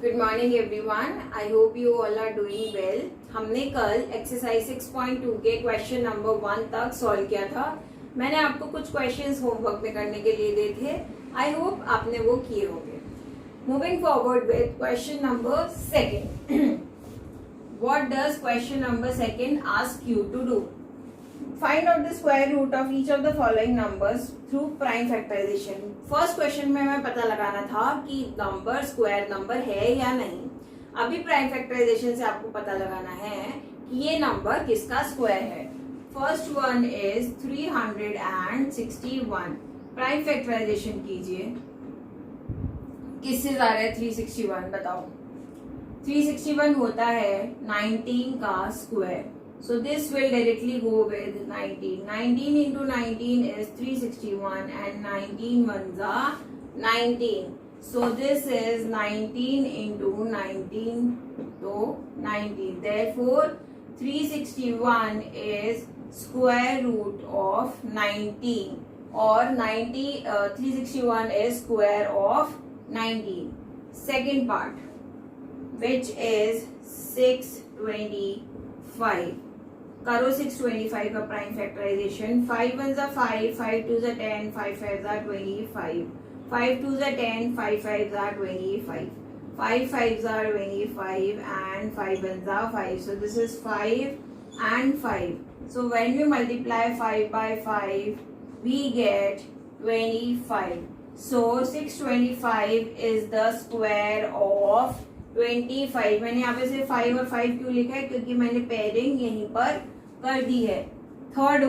Good morning everyone. I hope you all are doing well. हमने कल exercise 6.2 के question number 1 तक solve किया था। मैंने आपको कुछ क्वेश्चंस होमवर्क में करने के लिए दिए थे। आई होप आपने वो किए होंगे। Moving forward with question number 2। What does question number 2 ask you to do? Find out the square root of each of the following numbers through prime factorization. First question में हमें पता लगाना था कि नंबर स्क्वायर नंबर है या नहीं। अभी प्राइम फैक्टराइजेशन से आपको पता लगाना है कि ये नंबर किसका स्क्वायर है। First one is 361। Prime factorization कीजिए। किससे जा रहा है 361 बताओ। 361 होता है 19 का square. So this will directly go with 19. 19 into 19 is 361 and 19 ones are 19. So this is 19 into 19, so 19. Therefore 361 is square root of 19 or 361 is square of 19. Second part, which is 625. करो 625 का prime factorisation. 5 1s are 5, 5 2s are 10, 5 5s are 25, 5 2s are 10, 5 5s are 25, 5 5s are 25 and 5 1s are 5. So this is 5 and 5. So when we multiply 5 by 5, we get 25. So 625 is the square of 25। मैंने यहाँ पे सिर्फ 5 और 5 क्यों लिखा है? क्योंकि मैंने पेयरिंग यहीं पर कर दी है। Third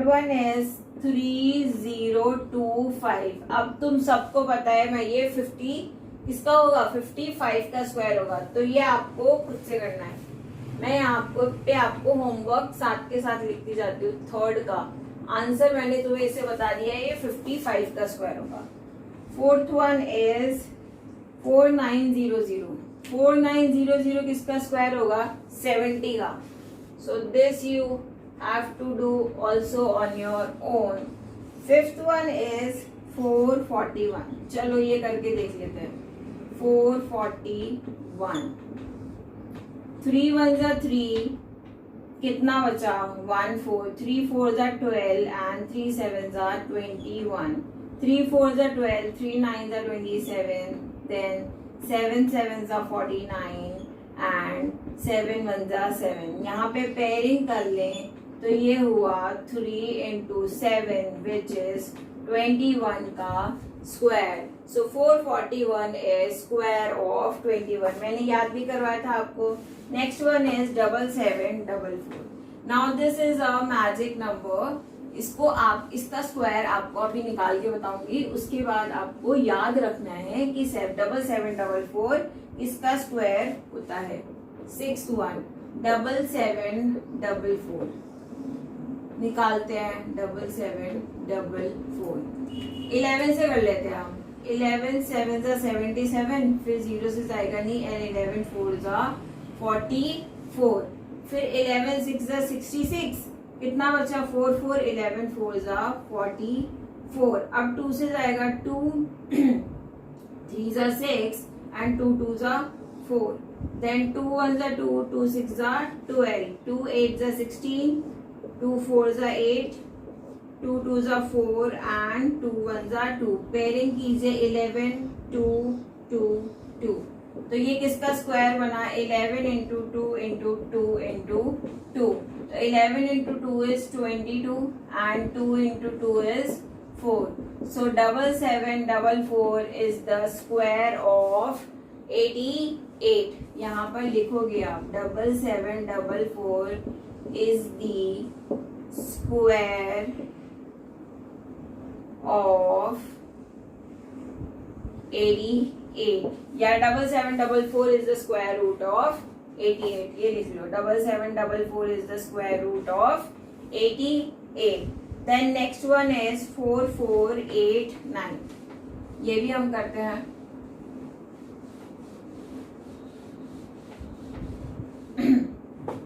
one is 3025। अब तुम सबको पता है मैं ये 50 किसका होगा 55 का स्क्वायर होगा। तो ये आपको खुद से करना है। मैं आपको होमवर्क साथ के साथ लिखती जाती हूँ। थर्ड का आंसर मैंने तुम्हें इसे बता दिया है, ये 55 का स्क्वायर होगा। Fourth one is 4900। 4900 किसका स्क्वायर होगा 70 का। So this you have to do also on your own. Fifth one is 441। चलो ये करके देख लेते हैं। 441। 3 1s are 3, कितना बचा 1 4, 3 4s are 12 and 3 7s are 21, 3 4s are 12, 3 9s are 27, then 7 7s are 49 and 7 1s are 7। यहाँ पे पेयरिंग कर लें तो ये हुआ 3 into 7 which is 21 का square. So 441 is square of 21। मैंने याद भी करवाया था आपको। Next one is 7744। Now this is a magic number. इसको आप इसका स्क्वायर आपको अभी निकाल के बताऊंगी। उसके बाद आपको याद रखना है कि 7744 इसका स्क्वायर होता है 617744। निकालते हैं 7744। 11 से कर लेते हैं हम। 11 7s are 77, फिर 0 से जाएगा नहीं and 11 4s are 44, फिर 11 6s are 66, कितना बचा 4 4, 11 4s are 44। अब 2 से जाएगा 2, 3s are 6 and 2 2s are 4, then 2 1s are 2, 2 6s are 12, 2 8s are 16, 2 4s are 8, 2 2s are 4 and 2 1s are 2। Pairing कीजिए 11 2 2 2। तो ये किसका स्क्वायर बना 11 into 2 into 2 into 2। तो 11 into 2 is 22 and 2 into 2 is 4। So 7744 is the square of 88। यहाँ पर लिखोगे आप 7744 is the square of 88 या 7744 is the square root of 88। ये लिख लो 7744 is the square root of 88। Then next one is 4489। ये भी हम करते हैं।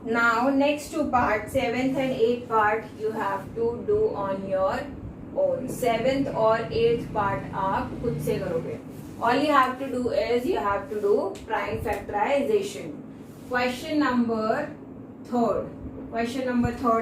Now next two parts, 7th and 8th part you have to do on your own। 7th और 8th part आप खुद से करोगे। All you have to do is you have to do prime factorization. Question number third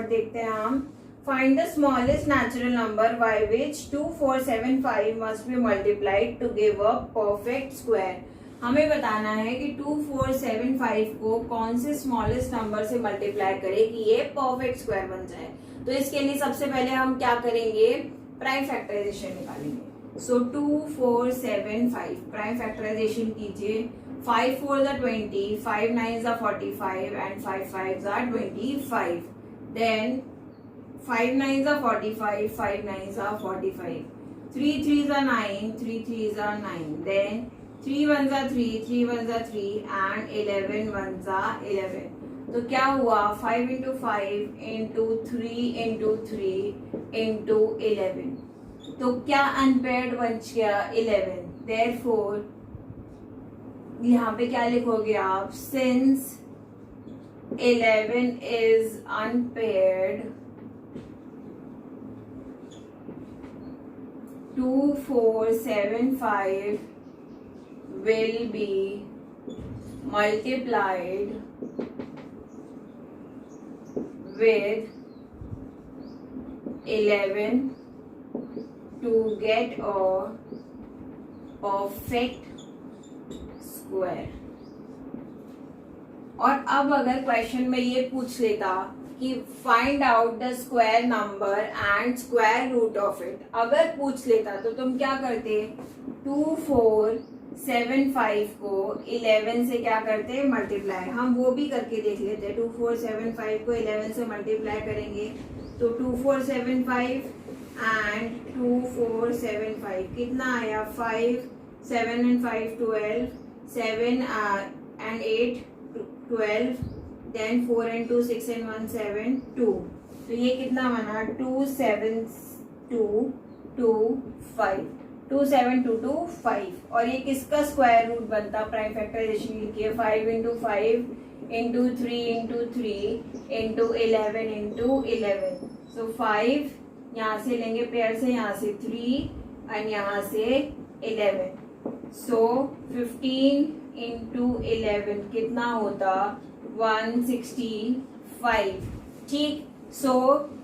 देखते हैं हम. Find the smallest natural number by which 2475 must be multiplied to give a perfect square. हमें बताना है कि 2475 को कौन से स्मॉलेस्ट नंबर से मल्टीप्लाई करे कि ये परफेक्ट स्क्वायर बन जाए. तो इसके लिए सबसे पहले हम क्या करेंगे, प्राइम फैक्टराइजेशन निकालेंगे. सो 2475 प्राइम फैक्टराइजेशन कीजिए. 5 4 जा 20, 5 9 जा 45 एंड 5 5 जा 25. देन 5 9 जा 45, 5 9 जा 45, 3 3 जा 9, 3 3 जा 9. देन 3 1 जा 3, 3 1 जा 3 एंड 11 1 जा 11. तो क्या हुआ, 5 इंटू 5 इंटू 3 इंटू 3 इंटू 11. तो क्या अनपेयर्ड बच गया 11. देयरफॉर यहाँ पे क्या लिखोगे आप, since 11 is unpaired 2475 will be multiplied with 11 to get a perfect square. और अब अगर क्वेश्चन में ये पूछ लेता कि find out the square number and square root of it, अगर पूछ लेता तो तुम क्या करते, 2475 को 11 से क्या करते, मल्टीप्लाई. हम वो भी करके देख लेते हैं. 2475 को 11 से मल्टीप्लाई करेंगे तो 2475 एंड 2475 कितना आया, 5 7 and 5 12, 7 and 8 12, then 4 and 2 6 and 1 7 2. तो ये कितना बना, 27225, 27225. और ये किसका स्क्वायर रूट बनता, प्राइम फैक्टराइजेशन लिखिए. 5 into 5 into 3 into 3 into 11 into 11. सो 5 यहाँ से लेंगे पेयर से, यहाँ से 3 एंड यहाँ से 11. सो 15 इंटू 11 कितना होता, 165. ठीक. सो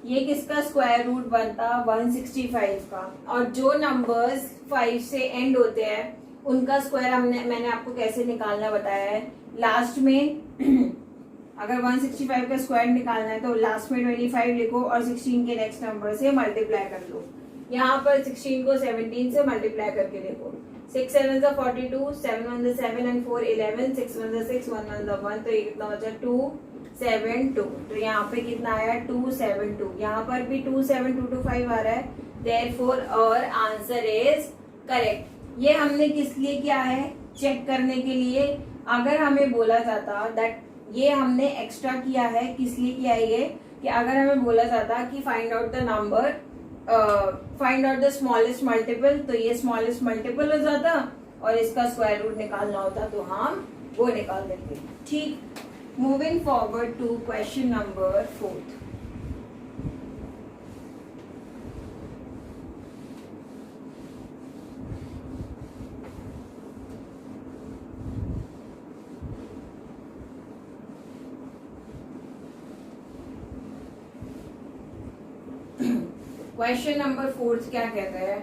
ये किसका स्क्वायर रूट बनता, 165 का. और जो नंबर्स 5 से एंड होते हैं उनका स्क्वायर मैंने आपको कैसे निकालना बताया है. लास्ट में अगर 165 का स्क्वायर निकालना है तो लास्ट में 25 लिखो और 16 के नेक्स्ट नंबर से मल्टीप्लाई कर लो. यहाँ पर 16 को 17 से मल्टीप्लाई करके देखो. 6 7 जा 42, 7 1 जा 7 एंड 4 11, 6 1 जा 6, 1 1 जा 1. तो ये कितना बचा, 272. तो यहाँ पे कितना आया, 272. यहाँ पर भी 27225 आ रहा है. देयरफॉर और आंसर इज करेक्ट. ये हमने किस लिए किया है, चेक करने के लिए. अगर हमें बोला जाता दैट, ये हमने एक्स्ट्रा किया है, किस लिए किया है ये, कि अगर हमें बोला जाता कि find out the number, find out the smallest multiple, तो ये स्मॉलेस्ट मल्टीपल हो जाता और इसका स्क्वायर रूट निकालना होता तो हम वो निकाल देते. ठीक. Moving forward to question number 4. Question number 4 क्या कहता है,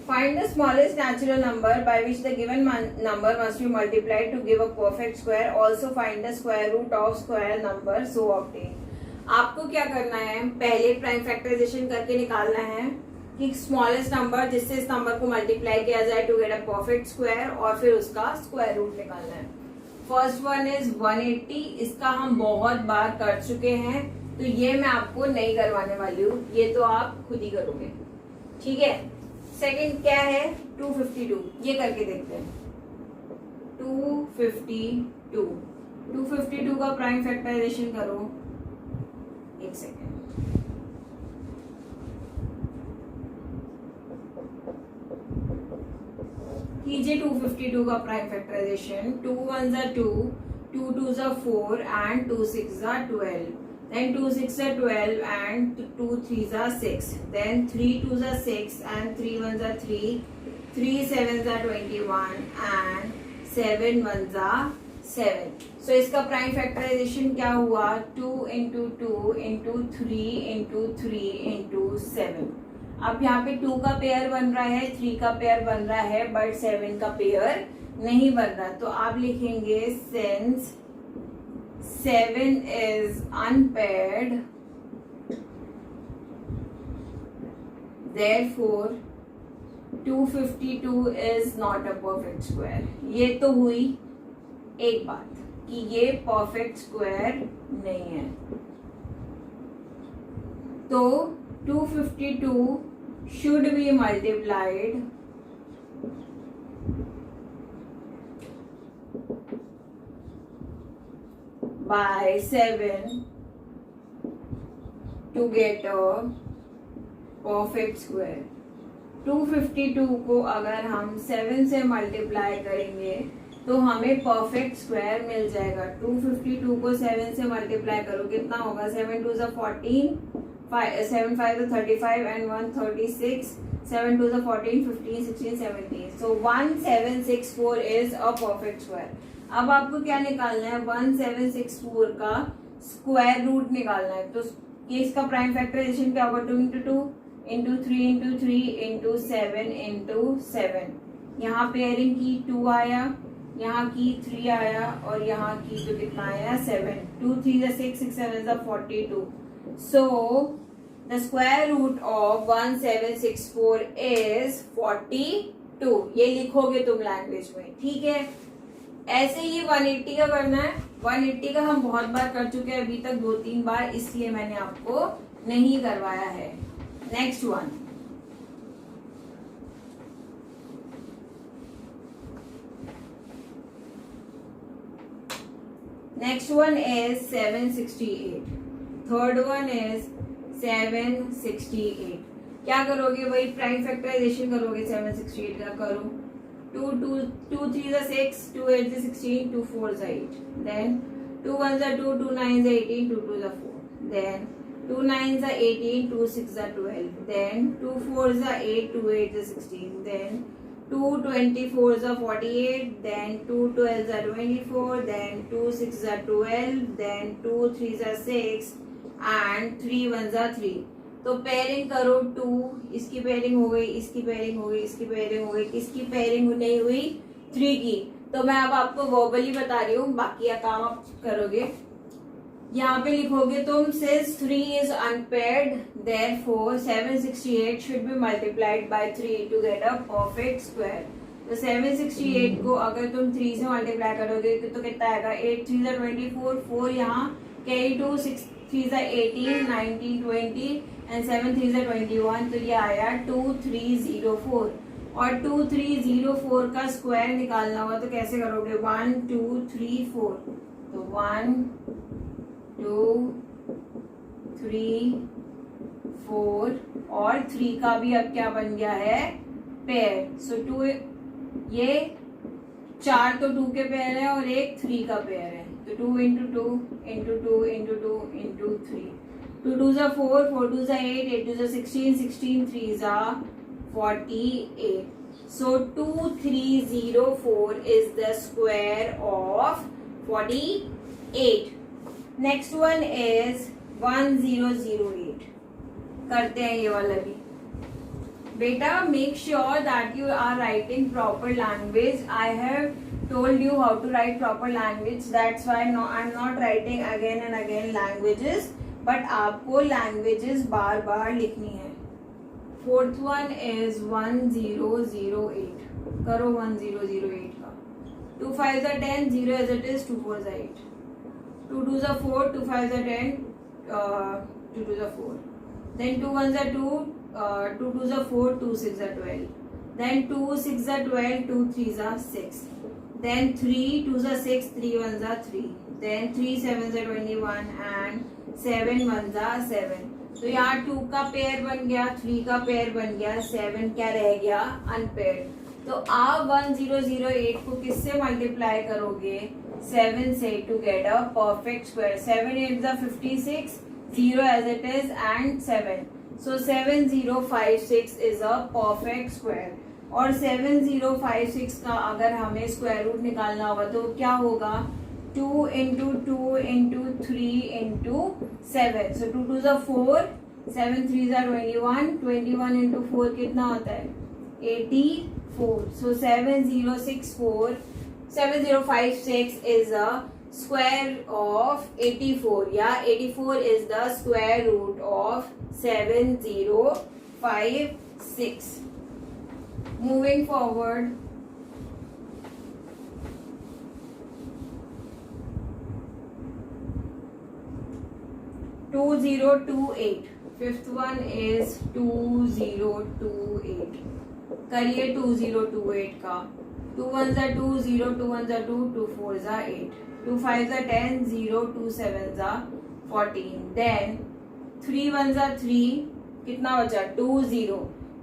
find the smallest natural number by which the given number must be multiplied to give a perfect square. Also find the square root of square number so obtained. आपको क्या करना है, पहले prime factorisation करके निकालना है कि स्मॉलेस्ट नंबर जिससे इस नंबर को मल्टीप्लाई किया जाए to get a perfect square, और फिर उसका स्क्वायर रूट निकालना है. First one is 180. इसका हम बहुत बार कर चुके हैं तो ये मैं आपको नहीं करवाने वाली हूँ, ये तो आप खुद ही करोगे. ठीक है. सेकंड क्या है, 252. ये करके देखते हैं. 252 का प्राइम फैक्टराइजेशन करो. एक सेकेंड. कीजिए 252 का प्राइम फैक्टराइजेशन. 2 1 जा 2, 2 2 जा 4 एंड 2 6 जा 12. Then 2 6 are 12 and 2 3 are 6. Then 3 2 are 6 and 3 1 are 3 3 7s are 21 and 7 1s are 7. So इसका प्राइम फैक्टराइजेशन क्या हुआ? 2 into 2 into 3 into 3 into 7. अब यहाँ पे 2 का पेयर बन रहा है, 3 का पेयर बन रहा है, बट 7 का पेयर नहीं बन रहा. तो आप लिखेंगे since 7 is unpaired, therefore 252 is not a perfect square. ये तो हुई एक बात कि ये परफेक्ट स्क्वायर नहीं है. तो 252 should be multiplied by 7 to get a perfect square. 252 को अगर हम 7 से मल्टीप्लाई करेंगे तो हमें परफेक्ट स्क्वायर मिल जाएगा. 252 को 7 से मल्टीप्लाई करो कितना होगा? 7 2 14, 7 5 35 and 1 36, 7 2 14, 15 16 17. So 1764 is a perfect square. अब आपको क्या निकालना है? 1764 का स्क्वायर रूट निकालना है. तो ये इसका प्राइम फैक्टराइजेशन क्या होगा? 2 into 2 into 3 into 3 into 7 into 7. यहाँ पेयरिंग की 2 आया, यहाँ की 3 आया और यहाँ की तो कितना आया? 7. 2 3 6 6 7 42. So the square root of 1764 is 42. ये लिखोगे तुम लैंग्वेज में, ठीक है. ऐसे ही 180 का करना है. 180 का हम बहुत बार कर चुके हैं अभी तक, 2-3 बार, इसलिए मैंने आपको नहीं करवाया है. Next one, next one is 768. Third one is 768. क्या करोगे? वही प्राइम फैक्टराइजेशन करोगे. 768 का करो. 2 3 6, 2 8 16, 2 4 8. Then 2 1 2, 2 9 18, 2 2 4. Then 2 9 18, 2 6 12. Then 2 4 8, 2 8 16. Then 2 24 48. Then 2 12 24. Then 2 6 12. Then 2 3 6 and 3 1 3. तो पेयरिंग करो. 2 इसकी पेयरिंग हो गई, इसकी पेयरिंग हो गई, इसकी पेयरिंग हो गई, किसकी पेयरिंग नहीं हुई? 3 की. तो मैं अब आपको वर्बली बता रही हूँ, बाकी का काम आप करोगे. यहाँ पे लिखोगे तुम since 3 is unpaired, therefore 768 should be multiplied by 3 to get a perfect square. तो 768 को अगर तुम 3 से मल्टीप्लाई करोगे तो कितना आएगा? 8 3 24, 4 यहाँ कैरी 2, 6 3 18, 19 20 and 7 3 21. तो ये आया 2304. और 2304 का स्क्वायर निकालना होगा तो कैसे करोगे? 1 2 3 4. तो 1 2 3 4 और 3 का भी अब क्या बन गया है? पेयर. सो 2, ये 4 तो 2 के पेयर है और एक 3 का पेयर है. तो 2 into 2 into 2 into 2 into 3. 2 2 4, 4 2 8, 8 2 16, 16 3 48. So 2304 is the square of 48. Next one is 1008. करते हैं ये वाला भी. बेटा make sure that you are writing proper language. I have told you how to write proper language. That's why no, I'm not writing again and again languages. But आपको languages बार बार लिखनी है. Fourth one is 1008. करो 1008 का. 2 5 10, 0 as it is, 2 4 8. 2 2 4, 2 5 10, 2 2 4. Then 2 1 2, 2 2 4, 2 6 12. Then 2 6 12, 2 3 6. Then 3 2 6, 3 1 3. Then 3 7 21 and 7 1 7. तो यहाँ 2 का pair बन गया, 3 का पेयर बन गया, 7 क्या रह गया? अनपेयर्ड. तो आप 1008 को किससे मल्टीप्लाई करोगे? 7 से to get a perfect square. 7 8 56, 0 as it is and 7. So 7056 is a perfect square. और 7056 का अगर हमें स्क्वायर रूट निकालना होगा तो क्या होगा, 2 इंटू 2 इंटू 3 इंटू 7, सो 2 2 4, 7 3 21, 21 इंटू 4 कितना होता है 84, सो 7056 is a square of 84, yeah, 84 is the square root of 7056. Moving forward, fifth one is 2028. करिए 2028 का 2 1s are 2, 0 2 1s are 2, 2 4s are 8, 2 5s are 10, 0 2 7s are 14, then 3 1s are 3, कितना बचा 2 0,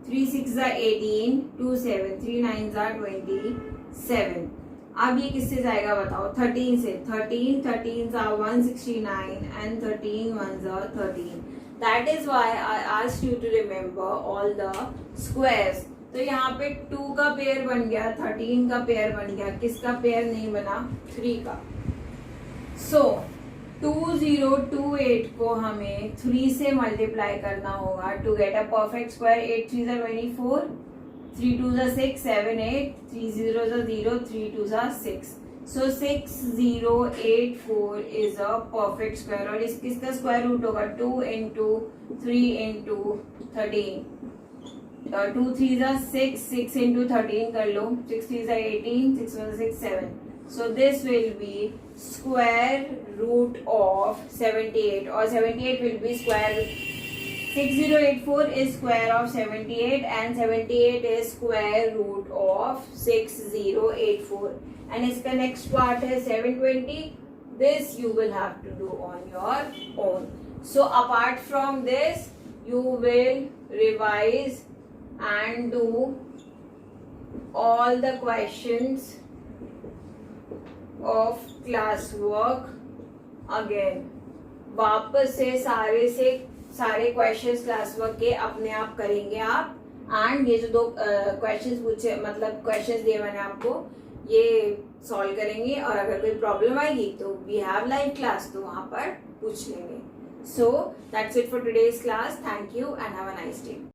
3 6s are 18, 2 7, 3 9s are 27. अब ये किससे जाएगा बताओ, 13 से, 13 13s are 169 and 13 1s are 13. That is why I asked you to remember all the squares. तो यहाँ पे 2 का पेयर बन गया, 13 का पेयर बन गया, किसका पेयर नहीं बना 3 का. सो 2028 को हमें 3 से मल्टीप्लाई करना होगा to get a perfect square. 8 3s are 24, 3 2s are 6, 7 8, 3 0s are 0, 3 2s are 6. So 6084 is a perfect square. और किसका स्क्वायर रूट होगा 2 into 3 into 13, 2 3s are 6, 6 into 13 कर लो, 6 3s are 18, 6 1s are 6 7. So this will be square root of 78, or 78 will be square. 6084 is square of 78 and 78 is square root of 6084. And इसका next part है 720. This you will have to do on your own. So apart from this, you will revise and do all the questions of classwork again. वापस से सारे questions classwork के अपने आप करेंगे आप. एंड ये जो 2 क्वेश्चंस पूछे, मतलब क्वेश्चंस दिए मैंने आपको, ये सॉल्व करेंगे. और अगर कोई प्रॉब्लम आएगी तो वी हैव लाइव क्लास, तो वहां पर पूछ लेंगे. So that's it for today's class. Thank you and have a nice day.